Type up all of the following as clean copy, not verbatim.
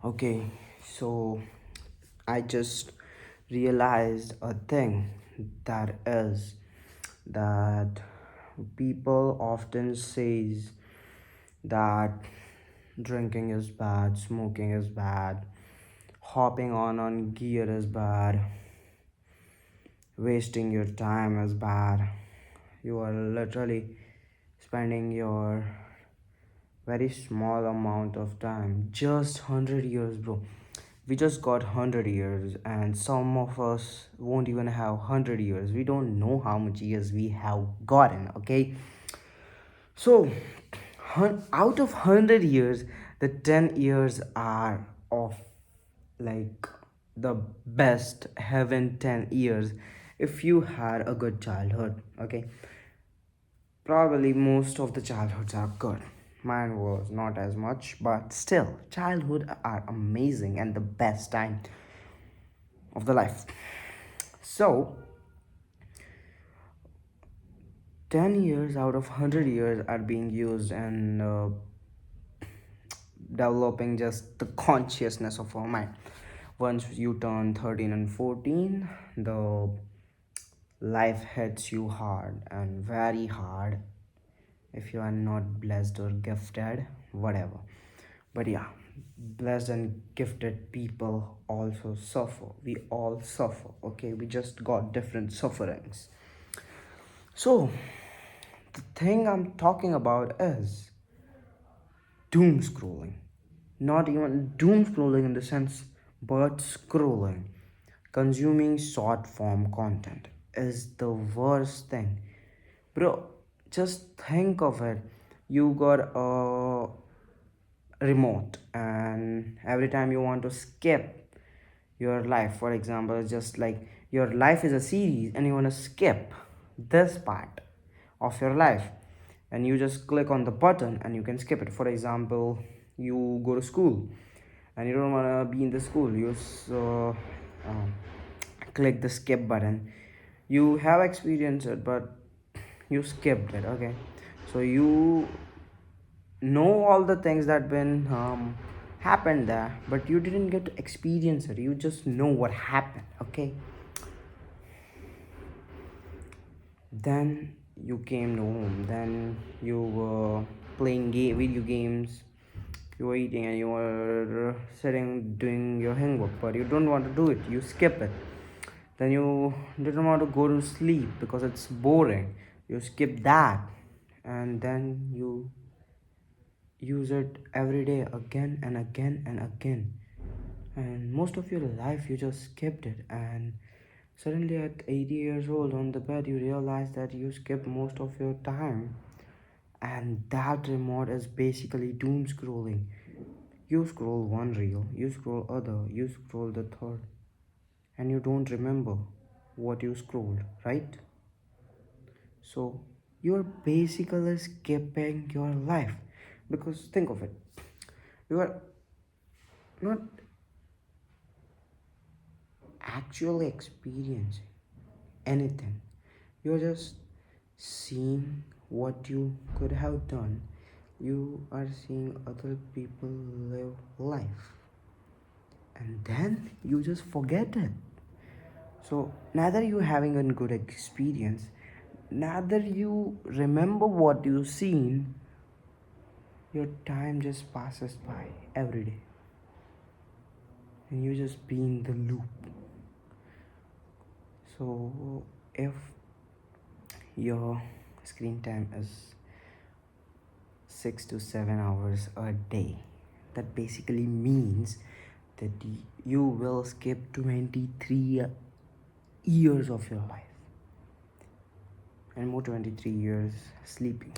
Okay, so I just realized a thing that is that people often says that drinking is bad, smoking is bad, hopping on gear is bad, wasting your time is bad. You are literally spending your very small amount of time, just 100 years, bro. We just got 100 years, and some of us won't even have 100 years. We don't know how much years we have gotten, okay? So out of 100 years, the 10 years are of like the best heaven 10 years if you had a good childhood, okay? Probably most of the childhoods are good. Mine was not as much, but still, childhood are amazing and the best time of the life. So, 10 years out of 100 years are being used in developing just the consciousness of our mind. Once you turn 13 and 14, the life hits you hard and very hard if you are not blessed or gifted, whatever. But yeah, blessed and gifted people also suffer. We all suffer, okay? We just got different sufferings. So, the thing I'm talking about is doom scrolling. Not even doom scrolling in the sense, but scrolling. Consuming short form content is the worst thing. Bro, just think of it. You got a remote, and every time you want to skip your life, for example, just like your life is a series and you want to skip this part of your life, and you just click on the button and you can skip it. For example, you go to school and you don't want to be in the school, you click the skip button. You have experienced it, but you skipped it, okay? So you know all the things that been happened there, but you didn't get to experience it. You just know what happened, okay? Then you came to home, then you were playing video games, you were eating, and you were sitting doing your homework, but you don't want to do it, you skip it. Then you didn't want to go to sleep because it's boring, you skip that. And then you use it every day again and again and again, and most of your life you just skipped it. And suddenly at 80 years old on the bed you realize that you skipped most of your time, and that remote is basically doom scrolling. You scroll one reel, you scroll other, you scroll the third, and you don't remember what you scrolled, right? So you're basically skipping your life, because think of it, you are not actually experiencing anything. You're just seeing what you could have done. You are seeing other people live life, and then you just forget it. So neither you having a good experience, neither you remember what you seen. Your time just passes by every day, and you just be in the loop. So if your screen time is 6 to 7 hours a day, that basically means that you will skip 23 years of your life, and more 23 years sleeping.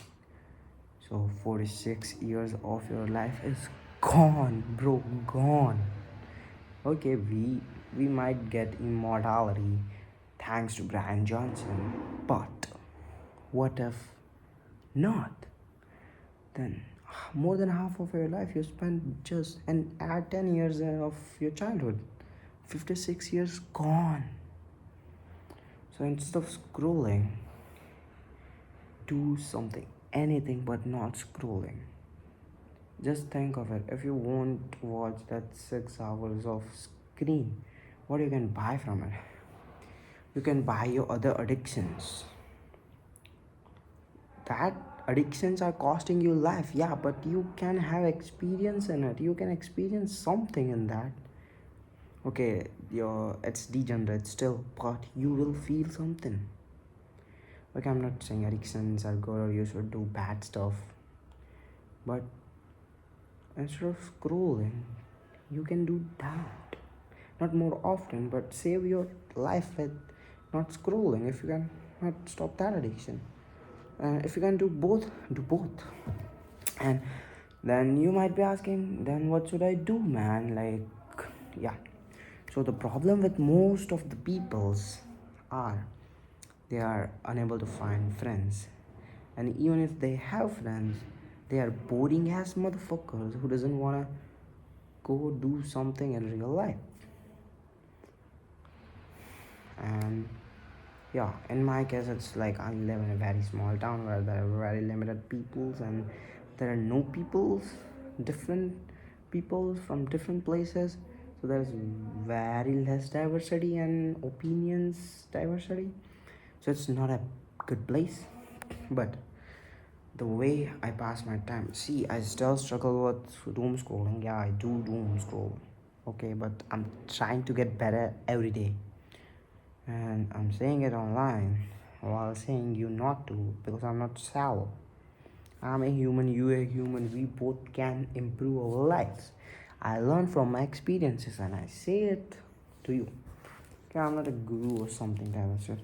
So 46 years of your life is gone, bro, gone. Okay, we might get immortality thanks to Brian Johnson, but what if not? Then more than half of your life you spent just, and add 10 years of your childhood, 56 years gone. So instead of scrolling, do something, anything but not scrolling. Just think of it. If you won't watch that 6 hours of screen, what you can buy from it? You can buy your other addictions. That addictions are costing you life, yeah, but you can have experience in it. You can experience something in that. Okay, your it's degenerate still, but you will feel something. Okay, I'm not saying addictions are good or you should do bad stuff, but instead of scrolling, you can do that. Not more often, but save your life with not scrolling. If you can not stop that addiction, if you can do both, do both. And then you might be asking, then what should I do, man? Like, yeah. So the problem with most of the peoples are they are unable to find friends, and even if they have friends, they are boring ass motherfuckers who doesn't wanna go do something in real life. And yeah, in my case, it's like I live in a very small town where there are very limited peoples and there are no peoples, different peoples from different places. So there's very less diversity and opinions diversity. So it's not a good place. But the way I pass my time, see, I still struggle with doom scrolling. Yeah, I do doom scroll. Okay, but I'm trying to get better every day. And I'm saying it online while saying you not to, because I'm not shallow. I'm a human, you a human, we both can improve our lives. I learn from my experiences and I say it to you. Okay, I'm not a guru or something I was just,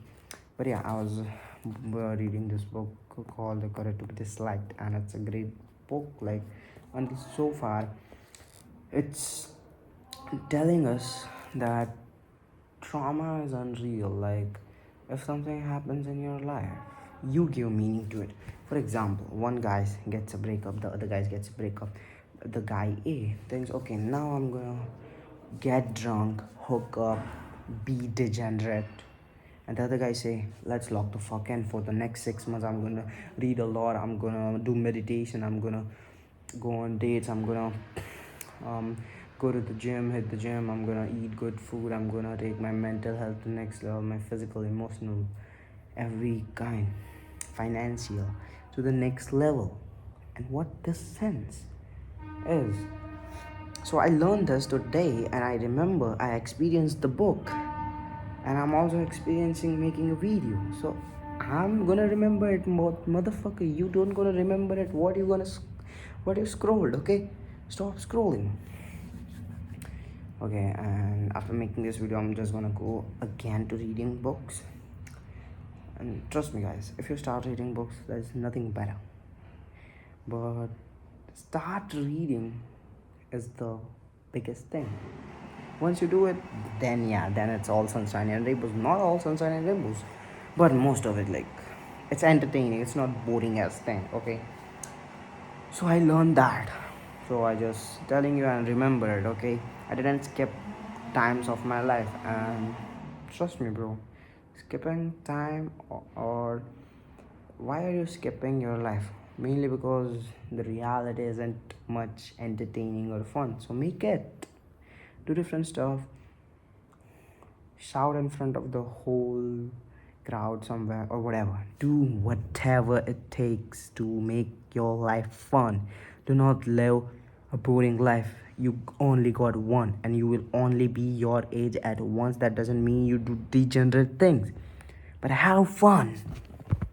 but yeah, I was reading this book called The Courage to Be Disliked, and it's a great book. Like, until so far, it's telling us that trauma is unreal. Like, if something happens in your life, you give meaning to it. For example, one guy gets a breakup, the other guy gets a breakup. The guy A thinks, okay, now I'm gonna get drunk, hook up, be degenerate. And the other guy say, let's lock the fuck in. For the next 6 months, I'm gonna read a lot, I'm gonna do meditation, I'm gonna go on dates, I'm gonna um, go to the gym, hit the gym, I'm gonna eat good food, I'm gonna take my mental health to the next level, my physical, emotional, every kind, financial, to the next level. And what this sense is, so I learned this today, and I remember I experienced the book, and I'm also experiencing making a video. So I'm gonna remember it more, motherfucker. You don't gonna remember it. What you gonna, what you scrolled? Okay, stop scrolling. Okay, and after making this video, I'm just gonna go again to reading books. And trust me, guys, if you start reading books, there's nothing better. But start reading is the biggest thing. Once you do it, then yeah, then it's all sunshine and rainbows. Not all sunshine and rainbows, but most of it, like, it's entertaining. It's not boring as thing. Okay, so I learned that. So I just telling you and remember it. Okay, I didn't skip times of my life, and trust me, bro, skipping time or why are you skipping your life? Mainly because the reality isn't much entertaining or fun. So make it. Do different stuff. Shout in front of the whole crowd somewhere or whatever. Do whatever it takes to make your life fun. Do not live a boring life. You only got one, and you will only be your age at once. That doesn't mean you do degenerate things, but have fun.